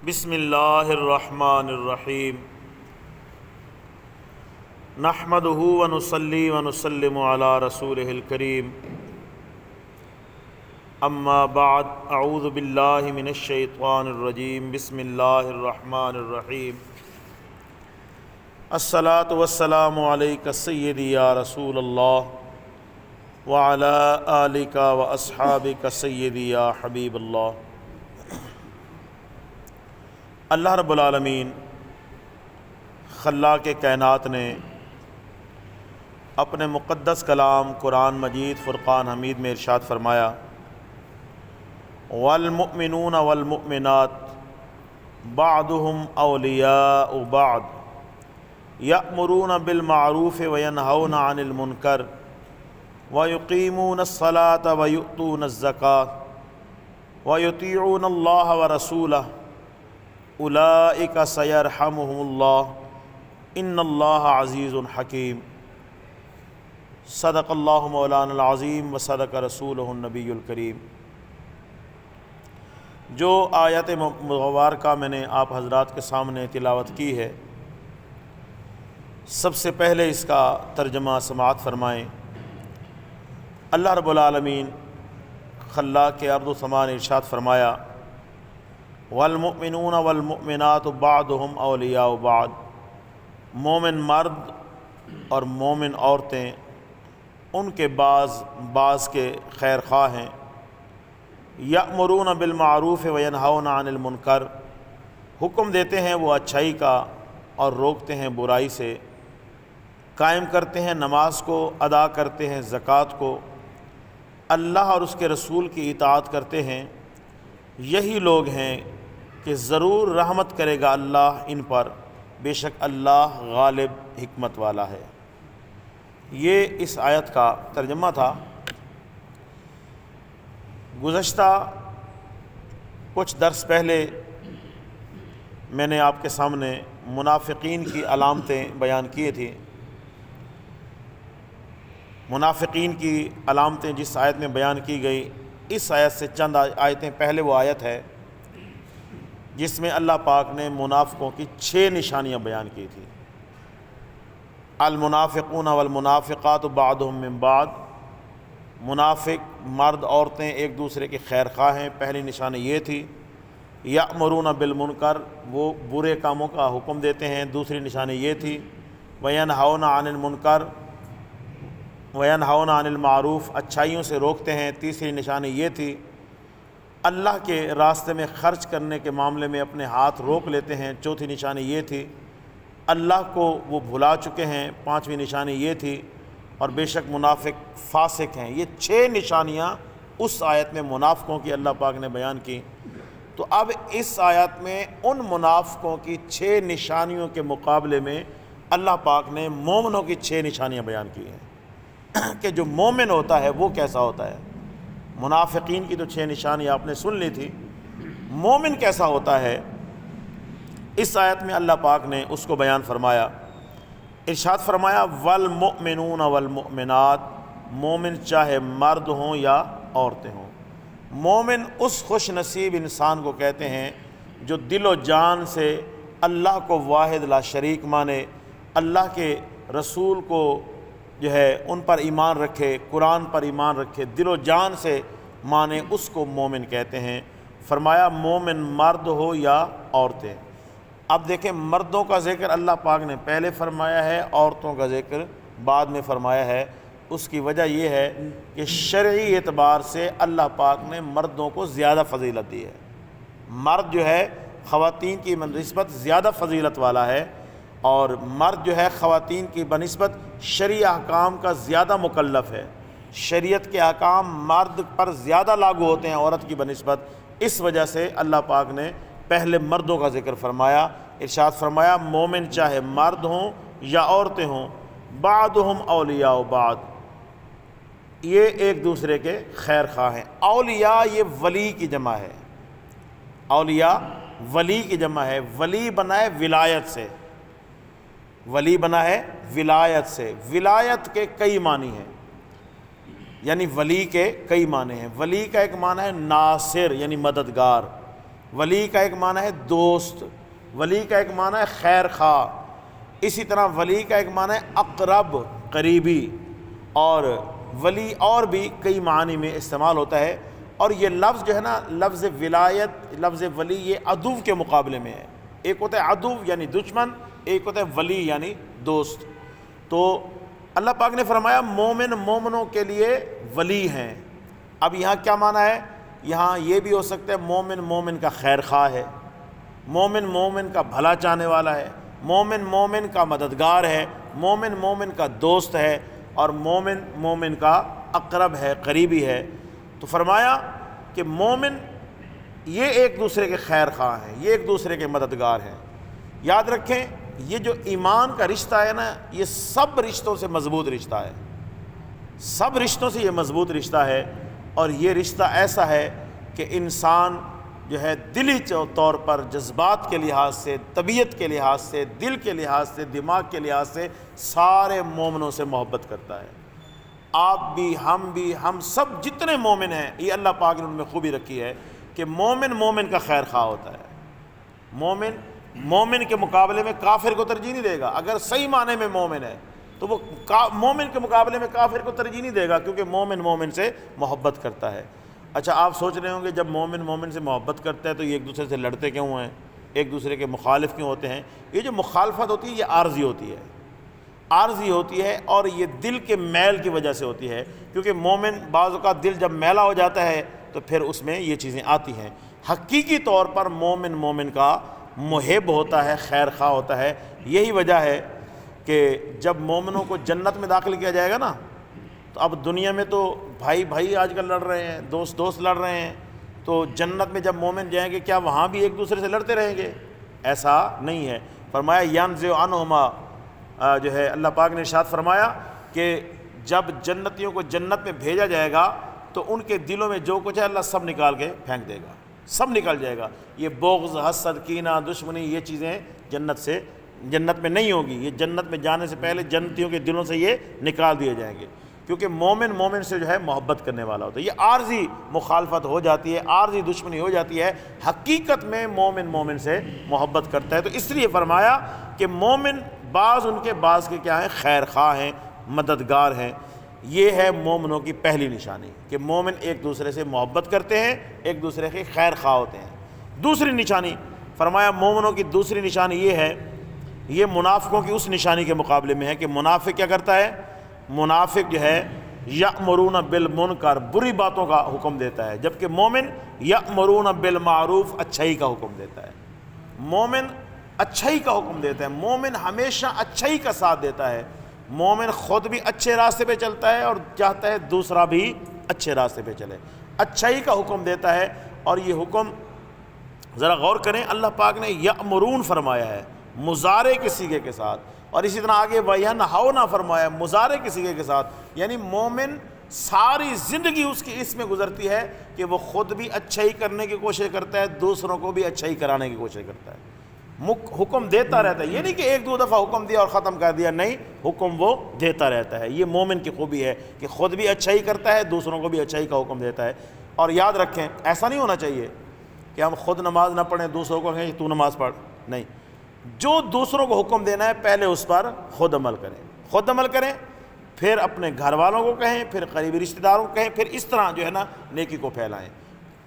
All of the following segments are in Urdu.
بسم اللہ الرحمن الرحیم نحمدہ ونصلی ونسلم علی رسولہ الکریم اما بعد اعوذ باللہ من الشیطان الرجیم بسم اللہ الرحمن الرحیم الصلاۃ والسلام علیک سیدی یا رسول اللہ وعلی آلک واصحابک سیدی یا حبیب اللہ۔ اللہ رب العالمین خلاق کائنات نے اپنے مقدس کلام قرآن مجید فرقان حمید میں ارشاد فرمایا، والمؤمنون والمؤمنات بعضهم اولیاء بعض یأمرون بالمعروف وینہون عن المنکر ویقیمون الصلاة ویؤتون الزکاة ویطیعون اللہ ورسولہ اولئک سیرحمہم اللہ ان اللہ عزیز حکیم۔ صدق اللہ مولانا العظیم و صدق رسولہ النبی الکریم۔ جو آیت مبارکہ میں نے آپ حضرات کے سامنے تلاوت کی ہے، سب سے پہلے اس کا ترجمہ سماعت فرمائیں۔ اللہ رب العالمین خلاق ارض و سما نے ارشاد فرمایا، والمؤمنون والمؤمنات بعضهم اولیاء بعض، مومن مرد اور مومن عورتیں ان کے بعض کے خیر خواہ ہیں۔ یأمرون بالمعروف وینہون عن المنکر، حکم دیتے ہیں وہ اچھائی کا اور روکتے ہیں برائی سے، قائم کرتے ہیں نماز کو، ادا کرتے ہیں زکوٰۃ کو، اللہ اور اس کے رسول کی اطاعت کرتے ہیں۔ یہی لوگ ہیں کہ ضرور رحمت کرے گا اللہ ان پر، بے شک اللہ غالب حکمت والا ہے۔ یہ اس آیت کا ترجمہ تھا۔ گزشتہ کچھ درس پہلے میں نے آپ کے سامنے منافقین کی علامتیں بیان کی تھیں۔ منافقین کی علامتیں جس آیت میں بیان کی گئی، اس آیت سے چند آیتیں پہلے وہ آیت ہے جس میں اللہ پاک نے منافقوں کی 6 نشانیاں بیان کی تھی۔ المنافقون والمنافقات بعضهم من بعض، منافق مرد عورتیں ایک دوسرے کے خیر خواہ ہیں، پہلی نشانی یہ تھی۔ یأمرون بالمنکر، وہ برے کاموں کا حکم دیتے ہیں، دوسری نشانی یہ تھی۔ وینہون عن المنکر، وینہون عن المعروف، اچھائیوں سے روکتے ہیں، تیسری نشانی یہ تھی۔ اللہ کے راستے میں خرچ کرنے کے معاملے میں اپنے ہاتھ روک لیتے ہیں، چوتھی نشانی یہ تھی۔ اللہ کو وہ بھلا چکے ہیں، پانچویں نشانی یہ تھی۔ اور بے شک منافق فاسق ہیں۔ یہ 6 نشانیاں اس آیت میں منافقوں کی اللہ پاک نے بیان کی۔ تو اب اس آیت میں ان منافقوں کی 6 نشانیوں کے مقابلے میں اللہ پاک نے مومنوں کی 6 نشانیاں بیان کی ہیں کہ جو مومن ہوتا ہے وہ کیسا ہوتا ہے۔ منافقین کی تو 6 نشانیاں آپ نے سن لی تھی، مومن کیسا ہوتا ہے اس آیت میں اللہ پاک نے اس کو بیان فرمایا۔ ارشاد فرمایا، والمؤمنون والمؤمنات، مومن چاہے مرد ہوں یا عورتیں ہوں۔ مومن اس خوش نصیب انسان کو کہتے ہیں جو دل و جان سے اللہ کو واحد لا شریک مانے، اللہ کے رسول کو جو ہے ان پر ایمان رکھے، قرآن پر ایمان رکھے، دل و جان سے مانے، اس کو مومن کہتے ہیں۔ فرمایا مومن مرد ہو یا عورتیں۔ اب دیکھیں، مردوں کا ذکر اللہ پاک نے پہلے فرمایا ہے، عورتوں کا ذکر بعد میں فرمایا ہے۔ اس کی وجہ یہ ہے کہ شرعی اعتبار سے اللہ پاک نے مردوں کو زیادہ فضیلت دی ہے۔ مرد جو ہے خواتین کی بنسبت زیادہ فضیلت والا ہے، اور مرد جو ہے خواتین کی بنسبت شرعی احکام کا زیادہ مکلف ہے۔ شریعت کے احکام مرد پر زیادہ لاگو ہوتے ہیں عورت کی بنسبت، اس وجہ سے اللہ پاک نے پہلے مردوں کا ذکر فرمایا۔ ارشاد فرمایا مومن چاہے مرد ہوں یا عورتیں ہوں، بعضهم اولیاء بعض، یہ ایک دوسرے کے خیر خواہ ہیں۔ اولیاء یہ ولی کی جمع ہے، اولیاء ولی کی جمع ہے۔ ولی بنا ہے ولایت سے، ولی بنا ہے ولایت سے۔ ولایت کے کئی معنی ہیں، یعنی ولی کے کئی معنی ہیں۔ ولی کا ایک معنی ہے ناصر، یعنی مددگار۔ ولی کا ایک معنی ہے دوست، ولی کا ایک معنی ہے خیر خواہ، اسی طرح ولی کا ایک معنی ہے اقرب، قریبی، اور ولی اور بھی کئی معنی میں استعمال ہوتا ہے۔ اور یہ لفظ جو ہے نا، لفظ ولایت، لفظ ولی، یہ عدو کے مقابلے میں ہے۔ ایک ہوتا ہے عدو یعنی دشمن، ایک ہوتا ہے ولی یعنی دوست۔ تو اللہ پاک نے فرمایا مومن مومنوں کے لیے ولی ہیں۔ اب یہاں کیا معنی ہے؟ یہاں یہ بھی ہو سکتا ہے مومن مومن کا خیر خواہ ہے، مومن مومن کا بھلا چاہنے والا ہے، مومن مومن کا مددگار ہے، مومن مومن کا دوست ہے، اور مومن مومن کا اقرب ہے، قریبی ہے۔ تو فرمایا کہ مومن یہ ایک دوسرے کے خیر خواہ ہیں، یہ ایک دوسرے کے مددگار ہیں۔ یاد رکھیں یہ جو ایمان کا رشتہ ہے نا، یہ سب رشتوں سے مضبوط رشتہ ہے، سب رشتوں سے یہ مضبوط رشتہ ہے۔ اور یہ رشتہ ایسا ہے کہ انسان جو ہے دلی طور پر جذبات کے لحاظ سے، طبیعت کے لحاظ سے، دل کے لحاظ سے، دماغ کے لحاظ سے سارے مومنوں سے محبت کرتا ہے۔ آپ بھی، ہم سب جتنے مومن ہیں، یہ اللہ پاک نے ان میں خوبی رکھی ہے کہ مومن مومن کا خیر خواہ ہوتا ہے۔ مومن مومن کے مقابلے میں کافر کو ترجیح نہیں دے گا۔ اگر صحیح معنی میں مومن ہے تو وہ مومن کے مقابلے میں کافر کو ترجیح نہیں دے گا، کیونکہ مومن مومن سے محبت کرتا ہے۔ اچھا، آپ سوچ رہے ہوں گے جب مومن مومن سے محبت کرتا ہے تو یہ ایک دوسرے سے لڑتے کیوں ہیں، ایک دوسرے کے مخالف کیوں ہوتے ہیں؟ یہ جو مخالفت ہوتی ہے یہ عارضی ہوتی ہے، عارضی ہوتی ہے، اور یہ دل کے میل کی وجہ سے ہوتی ہے، کیونکہ مومن بعض اوقات دل جب میلا ہو جاتا ہے تو پھر اس میں یہ چیزیں آتی ہیں۔ حقیقی طور پر مومن مومن کا محب ہوتا ہے، خیر خواہ ہوتا ہے۔ یہی وجہ ہے کہ جب مومنوں کو جنت میں داخل کیا جائے گا نا، تو اب دنیا میں تو بھائی بھائی آج کل لڑ رہے ہیں، دوست دوست لڑ رہے ہیں، تو جنت میں جب مومن جائیں گے کیا وہاں بھی ایک دوسرے سے لڑتے رہیں گے؟ ایسا نہیں ہے۔ فرمایا ینزع عنہما، جو ہے اللہ پاک نے ارشاد فرمایا کہ جب جنتیوں کو جنت میں بھیجا جائے گا تو ان کے دلوں میں جو کچھ ہے اللہ سب نکال کے پھینک دے گا، سب نکل جائے گا۔ یہ بغض، حسد، کینہ، دشمنی، یہ چیزیں جنت میں نہیں ہوگی۔ یہ جنت میں جانے سے پہلے جنتیوں کے دلوں سے یہ نکال دیے جائیں گے، کیونکہ مومن مومن سے جو ہے محبت کرنے والا ہوتا ہے۔ یہ عارضی مخالفت ہو جاتی ہے، عارضی دشمنی ہو جاتی ہے، حقیقت میں مومن مومن سے محبت کرتا ہے۔ تو اس لیے فرمایا کہ مومن بعض ان کے بعض کے کیا ہیں، خیر خواہ ہیں، مددگار ہیں۔ یہ ہے مومنوں کی پہلی نشانی کہ مومن ایک دوسرے سے محبت کرتے ہیں، ایک دوسرے کے خیر خواہ ہوتے ہیں۔ دوسری نشانی فرمایا مومنوں کی دوسری نشانی یہ ہے، یہ منافقوں کی اس نشانی کے مقابلے میں ہے کہ منافق کیا کرتا ہے؟ منافق جو ہے یأمرون بالمنکر، بری باتوں کا حکم دیتا ہے، جبکہ مومن یأمرون بالمعروف، اچھائی کا حکم دیتا ہے۔ مومن اچھائی کا حکم دیتا ہے، مومن ہمیشہ اچھائی کا ساتھ دیتا ہے۔ مومن خود بھی اچھے راستے پہ چلتا ہے اور چاہتا ہے دوسرا بھی اچھے راستے پہ چلے، اچھائی کا حکم دیتا ہے۔ اور یہ حکم ذرا غور کریں، اللہ پاک نے یأمرون فرمایا ہے مضارع کے صیغے کے ساتھ، اور اسی طرح آگے وینہونا فرمایا مضارع کے صیغے کے ساتھ، یعنی مومن ساری زندگی اس کی اس میں گزرتی ہے کہ وہ خود بھی اچھائی کرنے کی کوشش کرتا ہے، دوسروں کو بھی اچھائی کرانے کی کوشش کرتا ہے، حکم دیتا رہتا ہے۔ یہ نہیں کہ ایک دو دفعہ حکم دیا اور ختم کر دیا، نہیں، حکم وہ دیتا رہتا ہے۔ یہ مومن کی خوبی ہے کہ خود بھی اچھائی کرتا ہے، دوسروں کو بھی اچھائی کا حکم دیتا ہے۔ اور یاد رکھیں ایسا نہیں ہونا چاہیے کہ ہم خود نماز نہ پڑھیں دوسروں کو کہیں تو نماز پڑھ، نہیں، جو دوسروں کو حکم دینا ہے پہلے اس پر خود عمل کریں، خود عمل کریں، پھر اپنے گھر والوں کو کہیں، پھر قریبی رشتہ داروں کو کہیں، پھر اس طرح جو ہے نا نیکی کو پھیلائیں،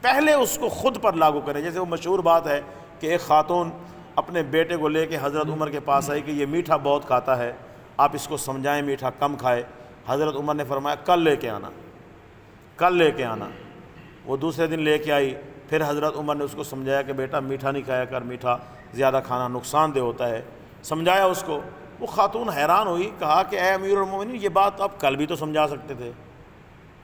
پہلے اس کو خود پر لاگو کریں۔ جیسے وہ مشہور بات ہے کہ ایک خاتون اپنے بیٹے کو لے کے حضرت عمر کے پاس آئی کہ یہ میٹھا بہت کھاتا ہے، آپ اس کو سمجھائیں میٹھا کم کھائے۔ حضرت عمر نے فرمایا کل لے کے آنا، کل لے کے آنا۔ وہ دوسرے دن لے کے آئی، پھر حضرت عمر نے اس کو سمجھایا کہ بیٹا میٹھا نہیں کھایا کر، میٹھا زیادہ کھانا نقصان دہ ہوتا ہے، سمجھایا اس کو۔ وہ خاتون حیران ہوئی، کہا کہ اے امیر المومنین یہ بات آپ کل بھی تو سمجھا سکتے تھے،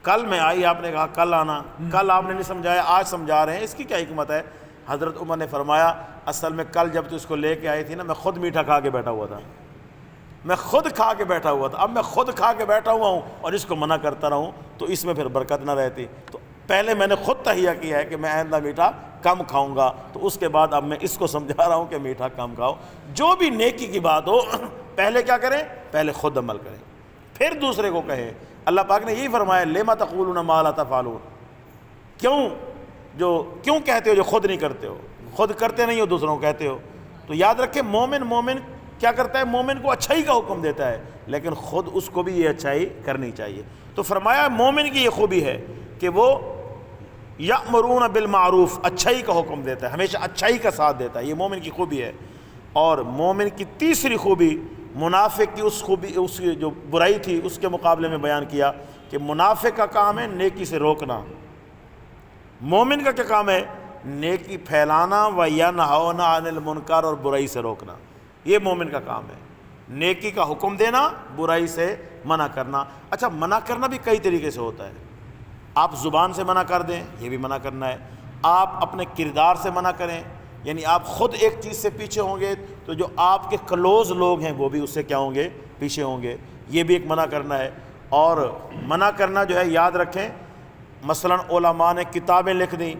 کل میں آئی آپ نے کہا کل آنا، کل آپ نے نہیں سمجھایا آج سمجھا رہے ہیں، اس کی کیا حکمت ہے؟ حضرت عمر نے فرمایا اصل میں کل جب تو اس کو لے کے آئی تھی نا، میں خود میٹھا کھا کے بیٹھا ہوا تھا، میں خود کھا کے بیٹھا ہوا تھا، اب میں خود کھا کے بیٹھا ہوا ہوں اور اس کو منع کرتا رہوں تو اس میں پھر برکت نہ رہتی، تو پہلے میں نے خود تہیہ کیا ہے کہ میں آئندہ میٹھا کم کھاؤں گا، تو اس کے بعد اب میں اس کو سمجھا رہا ہوں کہ میٹھا کم کھاؤ۔ جو بھی نیکی کی بات ہو پہلے کیا کریں؟ پہلے خود عمل کریں، پھر دوسرے کو کہیں۔ اللہ پاک نے یہی فرمایا لما تقولون ما لا تفعلون، کیوں کہتے ہو جو خود نہیں کرتے ہو؟ خود کرتے نہیں ہو دوسروں کو کہتے ہو۔ تو یاد رکھیں مومن کیا کرتا ہے؟ مومن کو اچھائی کا حکم دیتا ہے، لیکن خود اس کو بھی یہ اچھائی کرنی چاہیے۔ تو فرمایا مومن کی یہ خوبی ہے کہ وہ یأمرون بالمعروف، اچھائی کا حکم دیتا ہے، ہمیشہ اچھائی کا ساتھ دیتا ہے، یہ مومن کی خوبی ہے۔ اور مومن کی تیسری خوبی منافق کی اس کی جو برائی تھی اس کے مقابلے میں بیان کیا کہ منافق کا کام ہے نیکی سے روکنا، مومن کا کیا کام ہے؟ نیکی پھیلانا، وَيَنْهَوْنَ عَنِ الْمُنْكَرِ، اور برائی سے روکنا، یہ مومن کا کام ہے، نیکی کا حکم دینا، برائی سے منع کرنا۔ اچھا، منع کرنا بھی کئی طریقے سے ہوتا ہے، آپ زبان سے منع کر دیں، یہ بھی منع کرنا ہے، آپ اپنے کردار سے منع کریں، یعنی آپ خود ایک چیز سے پیچھے ہوں گے تو جو آپ کے کلوز لوگ ہیں وہ بھی اس سے کیا ہوں گے؟ پیچھے ہوں گے، یہ بھی ایک منع کرنا ہے۔ اور منع کرنا جو ہے یاد رکھیں، مثلا علماء نے کتابیں لکھ دیں،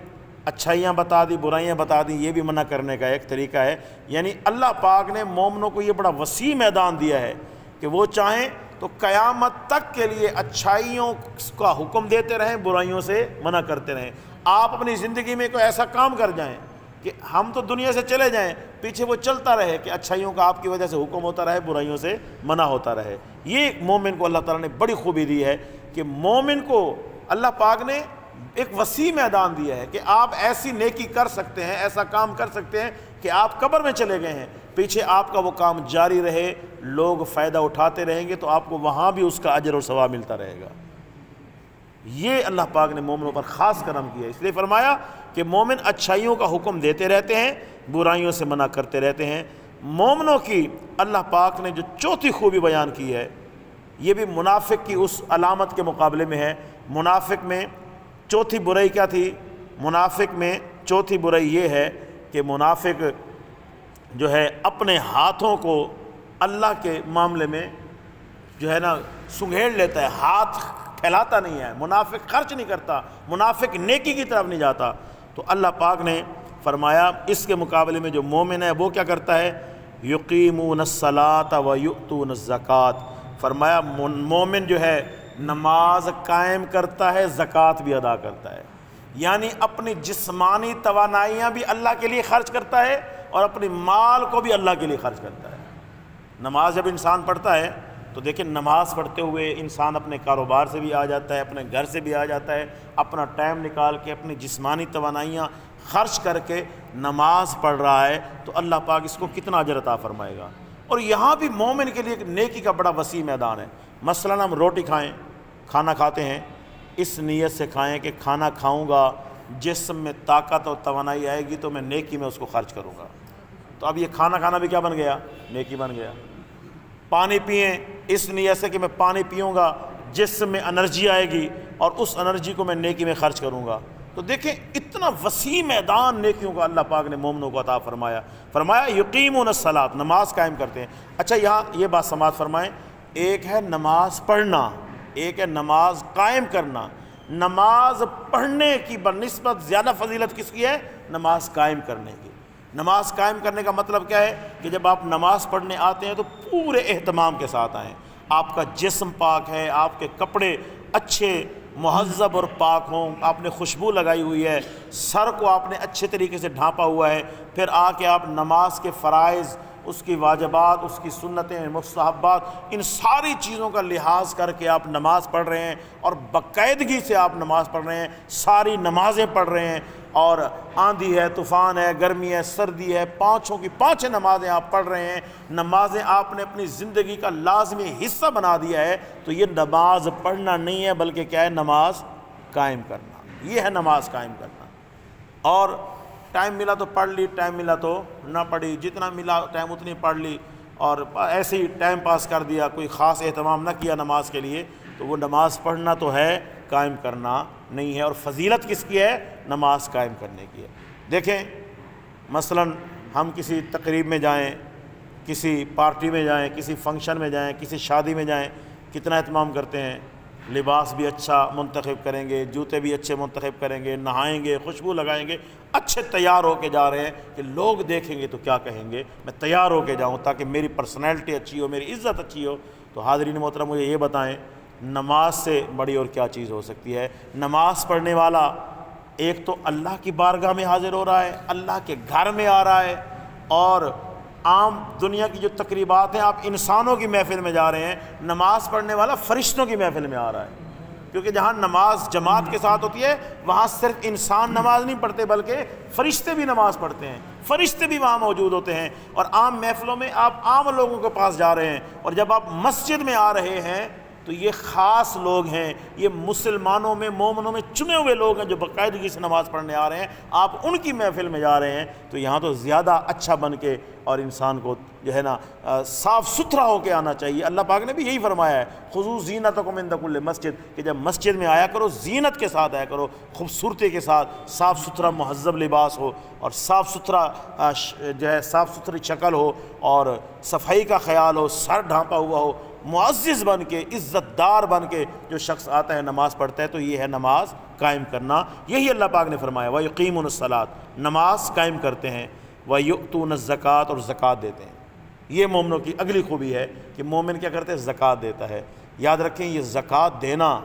اچھائیاں بتا دی، برائیاں بتا دیں، یہ بھی منع کرنے کا ایک طریقہ ہے۔ یعنی اللہ پاک نے مومنوں کو یہ بڑا وسیع میدان دیا ہے کہ وہ چاہیں تو قیامت تک کے لیے اچھائیوں کا حکم دیتے رہیں، برائیوں سے منع کرتے رہیں۔ آپ اپنی زندگی میں کوئی ایسا کام کر جائیں کہ ہم تو دنیا سے چلے جائیں، پیچھے وہ چلتا رہے کہ اچھائیوں کا آپ کی وجہ سے حکم ہوتا رہے، برائیوں سے منع ہوتا رہے۔ یہ مومن کو اللہ تعالیٰ نے بڑی خوبی دی ہے کہ مومن کو اللہ پاک نے ایک وسیع میدان دیا ہے کہ آپ ایسی نیکی کر سکتے ہیں، ایسا کام کر سکتے ہیں کہ آپ قبر میں چلے گئے ہیں، پیچھے آپ کا وہ کام جاری رہے، لوگ فائدہ اٹھاتے رہیں گے تو آپ کو وہاں بھی اس کا اجر اور ثواب ملتا رہے گا۔ یہ اللہ پاک نے مومنوں پر خاص کرم کیا، اس لیے فرمایا کہ مومن اچھائیوں کا حکم دیتے رہتے ہیں، برائیوں سے منع کرتے رہتے ہیں۔ مومنوں کی اللہ پاک نے جو چوتھی خوبی بیان کی ہے، یہ بھی منافق کی اس علامت کے مقابلے میں ہے۔ منافق میں چوتھی برائی کیا تھی؟ منافق میں چوتھی برائی یہ ہے کہ منافق جو ہے اپنے ہاتھوں کو اللہ کے معاملے میں جو ہے نا سنگھیڑ لیتا ہے، ہاتھ پھیلاتا نہیں ہے، منافق خرچ نہیں کرتا، منافق نیکی کی طرف نہیں جاتا۔ تو اللہ پاک نے فرمایا اس کے مقابلے میں جو مومن ہے وہ کیا کرتا ہے؟ یقیمون الصلاۃ ویؤتون الزکوٰۃ، فرمایا مومن جو ہے نماز قائم کرتا ہے، زکوٰۃ بھی ادا کرتا ہے، یعنی اپنی جسمانی توانائیاں بھی اللہ کے لیے خرچ کرتا ہے اور اپنی مال کو بھی اللہ کے لیے خرچ کرتا ہے۔ نماز جب انسان پڑھتا ہے تو دیکھیں نماز پڑھتے ہوئے انسان اپنے کاروبار سے بھی آ جاتا ہے، اپنے گھر سے بھی آ جاتا ہے، اپنا ٹائم نکال کے اپنی جسمانی توانائیاں خرچ کر کے نماز پڑھ رہا ہے تو اللہ پاک اس کو کتنا اجر عطا فرمائے گا۔ اور یہاں بھی مومن کے لیے نیکی کا بڑا وسیع میدان ہے۔ مثلا ہم روٹی کھانا کھاتے ہیں، اس نیت سے کھائیں کہ کھانا کھاؤں گا، جسم میں طاقت اور توانائی آئے گی تو میں نیکی میں اس کو خرچ کروں گا، تو اب یہ کھانا کھانا بھی کیا بن گیا؟ نیکی بن گیا۔ پانی پئیں، اس نیت سے کہ میں پانی پیوں گا، جسم میں انرجی آئے گی اور اس انرجی کو میں نیکی میں خرچ کروں گا۔ تو دیکھیں اتنا وسیع میدان نیکیوں کا اللہ پاک نے مومنوں کو عطا فرمایا یقیمون الصلاۃ، نماز قائم کرتے ہیں۔ اچھا، یہاں یہ بات سماعت فرمائیں، ایک ہے نماز پڑھنا، ایک ہے نماز قائم کرنا۔ نماز پڑھنے کی بنسبت زیادہ فضیلت کس کی ہے؟ نماز قائم کرنے کی۔ نماز قائم کرنے کا مطلب کیا ہے کہ جب آپ نماز پڑھنے آتے ہیں تو پورے اہتمام کے ساتھ آئیں، آپ کا جسم پاک ہے، آپ کے کپڑے اچھے مہذب اور پاک ہوں، آپ نے خوشبو لگائی ہوئی ہے، سر کو آپ نے اچھے طریقے سے ڈھانپا ہوا ہے، پھر آ کے آپ نماز کے فرائض، اس کی واجبات، اس کی سنتیں، مستحبات، ان ساری چیزوں کا لحاظ کر کے آپ نماز پڑھ رہے ہیں اور باقاعدگی سے آپ نماز پڑھ رہے ہیں، ساری نمازیں پڑھ رہے ہیں، اور آندھی ہے، طوفان ہے، گرمی ہے، سردی ہے، پانچوں کی پانچیں نمازیں آپ پڑھ رہے ہیں، نمازیں آپ نے اپنی زندگی کا لازمی حصہ بنا دیا ہے، تو یہ نماز پڑھنا نہیں ہے بلکہ کیا ہے؟ نماز قائم کرنا، یہ ہے نماز قائم کرنا۔ اور ٹائم ملا تو پڑھ لی، ٹائم ملا تو نہ پڑھی، جتنا ملا ٹائم اتنی پڑھ لی اور ایسے ہی ٹائم پاس کر دیا، کوئی خاص اہتمام نہ کیا نماز کے لیے، تو وہ نماز پڑھنا تو ہے، قائم کرنا نہیں ہے۔ اور فضیلت کس کی ہے؟ نماز قائم کرنے کی ہے۔ دیکھیں مثلا ہم کسی تقریب میں جائیں، کسی پارٹی میں جائیں، کسی فنکشن میں جائیں، کسی شادی میں جائیں، کتنا اہتمام کرتے ہیں، لباس بھی اچھا منتخب کریں گے، جوتے بھی اچھے منتخب کریں گے، نہائیں گے، خوشبو لگائیں گے، اچھے تیار ہو کے جا رہے ہیں کہ لوگ دیکھیں گے تو کیا کہیں گے، میں تیار ہو کے جاؤں تاکہ میری پرسنالٹی اچھی ہو، میری عزت اچھی ہو۔ تو حاضرین محترم مجھے یہ بتائیں، نماز سے بڑی اور کیا چیز ہو سکتی ہے؟ نماز پڑھنے والا ایک تو اللہ کی بارگاہ میں حاضر ہو رہا ہے، اللہ کے گھر میں آ رہا ہے، اور عام دنیا کی جو تقریبات ہیں، آپ انسانوں کی محفل میں جا رہے ہیں، نماز پڑھنے والا فرشتوں کی محفل میں آ رہا ہے، کیونکہ جہاں نماز جماعت کے ساتھ ہوتی ہے وہاں صرف انسان نماز نہیں پڑھتے بلکہ فرشتے بھی نماز پڑھتے ہیں، فرشتے بھی وہاں موجود ہوتے ہیں۔ اور عام محفلوں میں آپ عام لوگوں کے پاس جا رہے ہیں، اور جب آپ مسجد میں آ رہے ہیں تو یہ خاص لوگ ہیں، یہ مسلمانوں میں مومنوں میں چنے ہوئے لوگ ہیں جو باقاعدگی سے نماز پڑھنے آ رہے ہیں، آپ ان کی محفل میں جا رہے ہیں، تو یہاں تو زیادہ اچھا بن کے اور انسان کو جو ہے نا صاف ستھرا ہو کے آنا چاہیے۔ اللہ پاک نے بھی یہی فرمایا ہے، خذوا زینتکم عند کل مسجد، کہ جب مسجد میں آیا کرو زینت کے ساتھ آیا کرو، خوبصورتی کے ساتھ، صاف ستھرا مہذب لباس ہو، اور صاف ستھرا جو ہے صاف ستھری شکل ہو، اور صفائی کا خیال ہو، سر ڈھانپا ہوا ہو، معزز بن کے، عزت دار بن کے جو شخص آتا ہے نماز پڑھتا ہے، تو یہ ہے نماز قائم کرنا۔ یہی اللہ پاک نے فرمایا وَيُقِيمُونَ الصَّلَاةَ، نماز قائم کرتے ہیں، وَيُؤْتُونَ الزَّكَاةَ، اور زکوٰۃ دیتے ہیں۔ یہ مومنوں کی اگلی خوبی ہے کہ مومن کیا کرتے ہیں؟ زکوٰۃ دیتا ہے۔ یاد رکھیں یہ زکوٰۃ دینا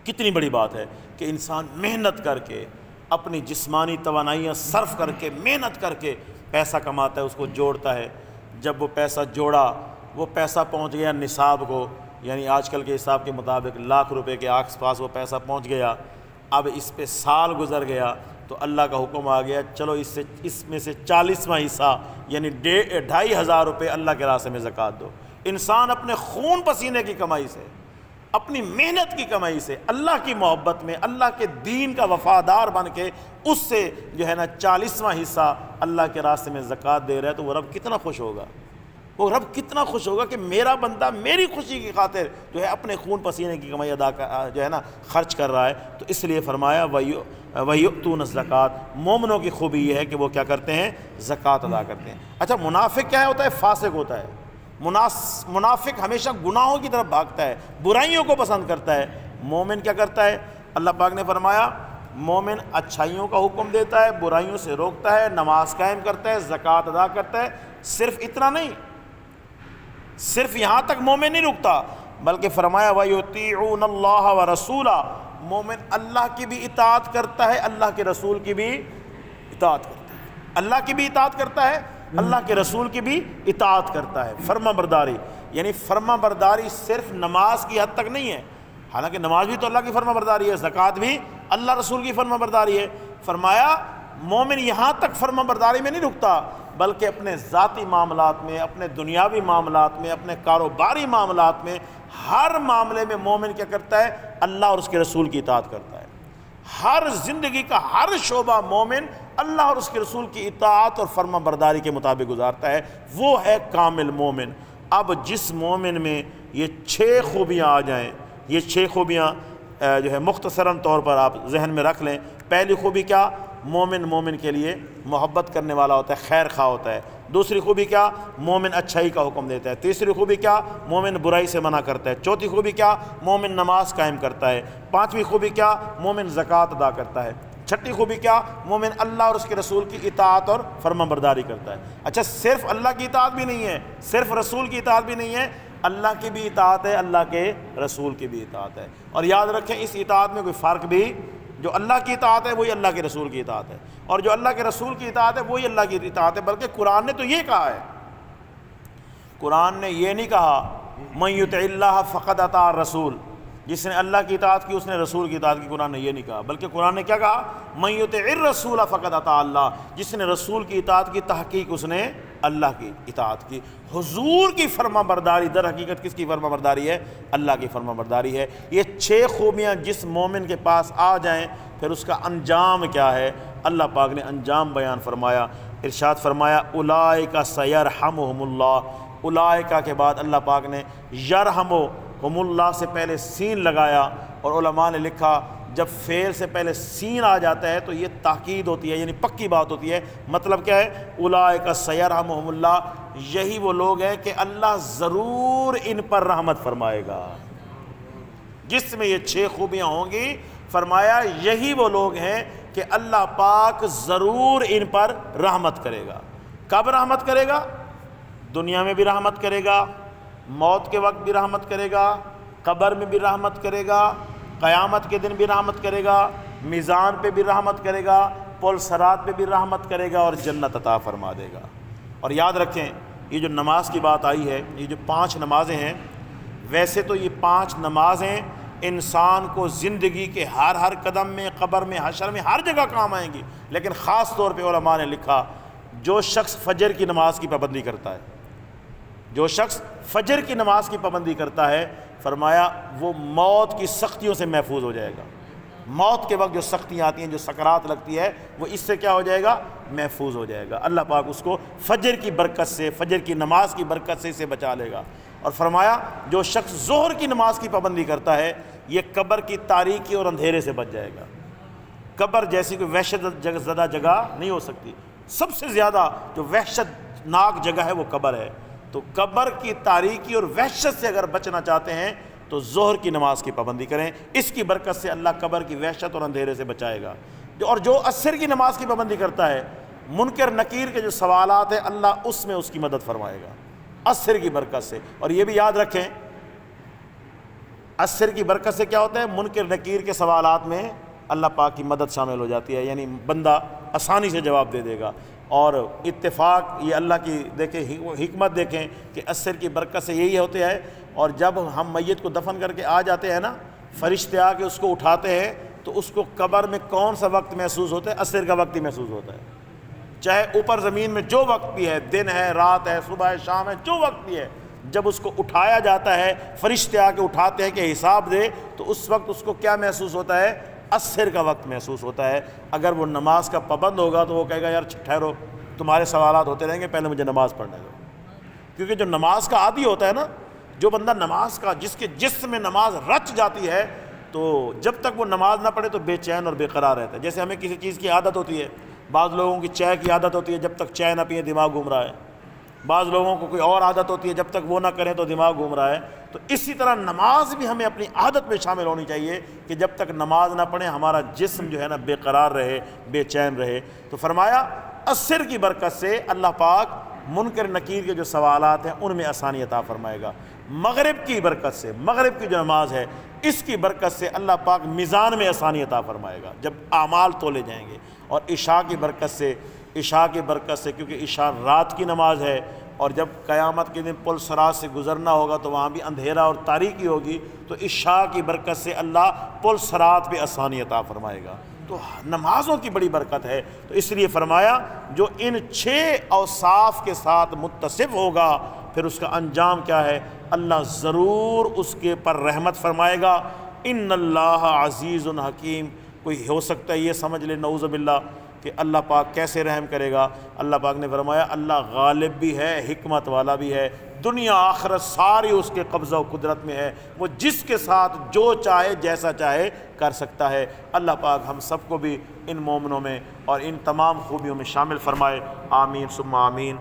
کتنی بڑی بات ہے کہ انسان محنت کر کے، اپنی جسمانی توانائیاں صرف کر کے، محنت کر کے پیسہ کماتا ہے، اس کو جوڑتا ہے۔ جب وہ پیسہ جوڑا، وہ پیسہ پہنچ گیا نصاب کو، یعنی آج کل کے حساب کے مطابق لاکھ روپے کے آس پاس وہ پیسہ پہنچ گیا، اب اس پہ سال گزر گیا تو اللہ کا حکم آ گیا، چلو اس میں سے 40واں حصہ یعنی 2500 روپے اللہ کے راستے میں زکوٰۃ دو۔ انسان اپنے خون پسینے کی کمائی سے، اپنی محنت کی کمائی سے، اللہ کی محبت میں، اللہ کے دین کا وفادار بن کے اس سے جو ہے نا 40واں حصہ اللہ کے راستے میں زکوٰۃ دے رہا ہے، تو وہ رب کتنا خوش ہوگا، وہ رب کتنا خوش ہوگا کہ میرا بندہ میری خوشی کی خاطر جو ہے اپنے خون پسینے کی کمائی جو ہے نا خرچ کر رہا ہے۔ تو اس لیے فرمایا وَيُؤْتُونَ الزَّكَاةَ، مومنوں کی خوبی یہ ہے کہ وہ کیا کرتے ہیں؟ زکوٰۃ ادا کرتے ہیں۔ اچھا منافق کیا ہوتا ہے؟ فاسق ہوتا ہے۔ منافق ہمیشہ گناہوں کی طرف بھاگتا ہے، برائیوں کو پسند کرتا ہے۔ مومن کیا کرتا ہے؟ اللہ پاک نے فرمایا مومن اچھائیوں کا حکم دیتا ہے، برائیوں سے روکتا ہے، نماز قائم کرتا ہے، زکوٰۃ ادا کرتا ہے۔ صرف اتنا نہیں، صرف یہاں تک مومن نہیں رکتا، بلکہ فرمایا وَيُطِيعُونَ اللَّهَ وَرَسُولَهُ، مومن اللہ کی بھی اطاعت کرتا ہے، اللہ کے رسول کی بھی اطاعت کرتا ہے، اللہ کی بھی اطاعت کرتا ہے، اللہ کے رسول کی بھی اطاعت کرتا ہے۔ فرما برداری، یعنی فرما برداری صرف نماز کی حد تک نہیں ہے، حالانکہ نماز بھی تو اللہ کی فرما برداری ہے، زکوٰۃ بھی اللہ رسول کی فرما برداری ہے۔ فرمایا مومن یہاں تک فرما برداری میں نہیں رکتا، بلکہ اپنے ذاتی معاملات میں، اپنے دنیاوی معاملات میں، اپنے کاروباری معاملات میں، ہر معاملے میں مومن کیا کرتا ہے؟ اللہ اور اس کے رسول کی اطاعت کرتا ہے۔ ہر زندگی کا ہر شعبہ مومن اللہ اور اس کے رسول کی اطاعت اور فرما برداری کے مطابق گزارتا ہے، وہ ہے کامل مومن۔ اب جس مومن میں یہ 6 خوبیاں آ جائیں، یہ 6 خوبیاں جو ہے مختصراً طور پر آپ ذہن میں رکھ لیں۔ پہلی خوبی کیا؟ مومن کے لیے محبت کرنے والا ہوتا ہے، خیر خواہ ہوتا ہے۔ دوسری خوبی کیا؟ مومن اچھائی کا حکم دیتا ہے۔ تیسری خوبی کیا؟ مومن برائی سے منع کرتا ہے۔ چوتھی خوبی کیا؟ مومن نماز قائم کرتا ہے۔ پانچویں خوبی کیا؟ مومن زکوٰۃ ادا کرتا ہے۔ چھٹی خوبی کیا؟ مومن اللہ اور اس کے رسول کی اطاعت اور فرما برداری کرتا ہے۔ اچھا صرف اللہ کی اطاعت بھی نہیں ہے، صرف رسول کی اطاعت بھی نہیں ہے، اللہ کی بھی اطاعت ہے، اللہ کے رسول کی بھی اطاعت ہے۔ اور یاد رکھیں اس اطاعت میں کوئی فرق بھی، جو اللہ کی اطاعت ہے وہی اللہ کے رسول کی اطاعت ہے، اور جو اللہ کے رسول کی اطاعت ہے وہی اللہ کی اطاعت ہے۔ بلکہ قرآن نے تو یہ کہا ہے، قرآن نے یہ نہیں کہا مَن یُطِعِ اللَّهَ فَقَدْ أَطَاعَ الرَّسُولَ، جس نے اللہ کی اطاعت کی اس نے رسول کی اطاعت کی۔ قرآن نے یہ نہیں کہا، بلکہ قرآن نے کیا کہا؟ مَن یُطِعِ الرَّسُولَ فَقَدْ أَطَاعَ اللَّهَ، جس نے رسول کی اطاعت کی تحقیق اس نے اللہ کی اطاعت کی۔ حضور کی فرما برداری در حقیقت کس کی فرما برداری ہے؟ اللہ کی فرما برداری ہے۔ یہ 6 خوبیاں جس مومن کے پاس آ جائیں پھر اس کا انجام کیا ہے؟ اللہ پاک نے انجام بیان فرمایا، ارشاد فرمایا اولئک سیرحمہم اللہ، اولئک کے بعد اللہ پاک نے یرحمہم اللہ سے پہلے سین لگایا، اور علماء نے لکھا جب فعل سے پہلے سین آ جاتا ہے تو یہ تاکید ہوتی ہے، یعنی پکی بات ہوتی ہے۔ مطلب کیا ہے؟ اولئک سیرحمہم اللہ، یہی وہ لوگ ہیں کہ اللہ ضرور ان پر رحمت فرمائے گا۔ جس میں یہ 6 خوبیاں ہوں گی، فرمایا یہی وہ لوگ ہیں کہ اللہ پاک ضرور ان پر رحمت کرے گا۔ کب رحمت کرے گا؟ دنیا میں بھی رحمت کرے گا، موت کے وقت بھی رحمت کرے گا، قبر میں بھی رحمت کرے گا، قیامت کے دن بھی رحمت کرے گا، میزان پہ بھی رحمت کرے گا، پل صراط پہ بھی رحمت کرے گا، اور جنت عطا فرما دے گا۔ اور یاد رکھیں یہ جو نماز کی بات آئی ہے، یہ جو 5 نمازیں ہیں، ویسے تو یہ 5 نمازیں انسان کو زندگی کے ہر قدم میں، قبر میں، حشر میں، ہر جگہ کام آئیں گی، لیکن خاص طور پہ علماء نے لکھا جو شخص فجر کی نماز کی پابندی کرتا ہے، جو شخص فجر کی نماز کی پابندی کرتا ہے، فرمایا وہ موت کی سختیوں سے محفوظ ہو جائے گا۔ موت کے وقت جو سختیاں آتی ہیں، جو سکرات لگتی ہے، وہ اس سے کیا ہو جائے گا؟ محفوظ ہو جائے گا۔ اللہ پاک اس کو فجر کی برکت سے، فجر کی نماز کی برکت سے اسے بچا لے گا۔ اور فرمایا جو شخص ظہر کی نماز کی پابندی کرتا ہے، یہ قبر کی تاریکی اور اندھیرے سے بچ جائے گا۔ قبر جیسی کوئی وحشت زدہ جگہ نہیں ہو سکتی، سب سے زیادہ جو وحشت ناک جگہ ہے وہ قبر ہے۔ تو قبر کی تاریکی اور وحشت سے اگر بچنا چاہتے ہیں تو ظہر کی نماز کی پابندی کریں، اس کی برکت سے اللہ قبر کی وحشت اور اندھیرے سے بچائے گا۔ اور جو عصر کی نماز کی پابندی کرتا ہے، منکر نکیر کے جو سوالات ہیں، اللہ اس میں اس کی مدد فرمائے گا عصر کی برکت سے۔ اور یہ بھی یاد رکھیں عصر کی برکت سے کیا ہوتا ہے؟ منکر نکیر کے سوالات میں اللہ پاک کی مدد شامل ہو جاتی ہے، یعنی بندہ آسانی سے جواب دے دے گا۔ اور اتفاق یہ اللہ کی دیکھیں حکمت دیکھیں کہ عصر کی برکت سے یہی ہوتے ہے۔ اور جب ہم میت کو دفن کر کے آ جاتے ہیں نا، فرشتے آ کے اس کو اٹھاتے ہیں، تو اس کو قبر میں کون سا وقت محسوس ہوتا ہے؟ عصر کا وقت ہی محسوس ہوتا ہے، چاہے اوپر زمین میں جو وقت بھی ہے، دن ہے، رات ہے، صبح ہے، شام ہے، جو وقت بھی ہے، جب اس کو اٹھایا جاتا ہے، فرشتے آ کے اٹھاتے ہیں کہ حساب دے، تو اس وقت اس کو کیا محسوس ہوتا ہے؟ عصر کا وقت محسوس ہوتا ہے۔ اگر وہ نماز کا پابند ہوگا تو وہ کہے گا یار ٹھہرو، تمہارے سوالات ہوتے رہیں گے، پہلے مجھے نماز پڑھنے دو۔ کیونکہ جو نماز کا عادی ہوتا ہے نا، جو بندہ نماز کا، جس کے جسم میں نماز رچ جاتی ہے، تو جب تک وہ نماز نہ پڑھے تو بے چین اور بے قرار رہتا ہے۔ جیسے ہمیں کسی چیز کی عادت ہوتی ہے، بعض لوگوں کی چائے کی عادت ہوتی ہے، جب تک چائے نہ پیے دماغ گھوم رہا ہے، بعض لوگوں کو کوئی اور عادت ہوتی ہے، جب تک وہ نہ کریں تو دماغ گھوم رہا ہے۔ تو اسی طرح نماز بھی ہمیں اپنی عادت میں شامل ہونی چاہیے کہ جب تک نماز نہ پڑھیں ہمارا جسم جو ہے نا بے قرار رہے، بے چین رہے۔ تو فرمایا عصر کی برکت سے اللہ پاک منکر نکیر کے جو سوالات ہیں ان میں آسانی عطا فرمائے گا۔ مغرب کی برکت سے، مغرب کی جو نماز ہے اس کی برکت سے اللہ پاک میزان میں آسانی عطا فرمائے گا جب اعمال تولے جائیں گے۔ اور عشاء کی برکت سے، عشاء کی برکت سے، کیونکہ عشاء رات کی نماز ہے، اور جب قیامت کے دن پل صراط سے گزرنا ہوگا تو وہاں بھی اندھیرا اور تاریکی ہوگی، تو عشاء کی برکت سے اللہ پل صراط پہ آسانی عطا فرمائے گا۔ تو نمازوں کی بڑی برکت ہے۔ تو اس لیے فرمایا جو ان 6 اوصاف کے ساتھ متصف ہوگا پھر اس کا انجام کیا ہے؟ اللہ ضرور اس کے پر رحمت فرمائے گا۔ ان اللہ عزیز حکیم۔ کوئی ہو سکتا ہے یہ سمجھ لے نعوذ باللہ کہ اللہ پاک کیسے رحم کرے گا۔ اللہ پاک نے فرمایا اللہ غالب بھی ہے، حکمت والا بھی ہے، دنیا آخرت ساری اس کے قبضہ و قدرت میں ہے، وہ جس کے ساتھ جو چاہے جیسا چاہے کر سکتا ہے۔ اللہ پاک ہم سب کو بھی ان مومنوں میں اور ان تمام خوبیوں میں شامل فرمائے۔ آمین ثم آمین۔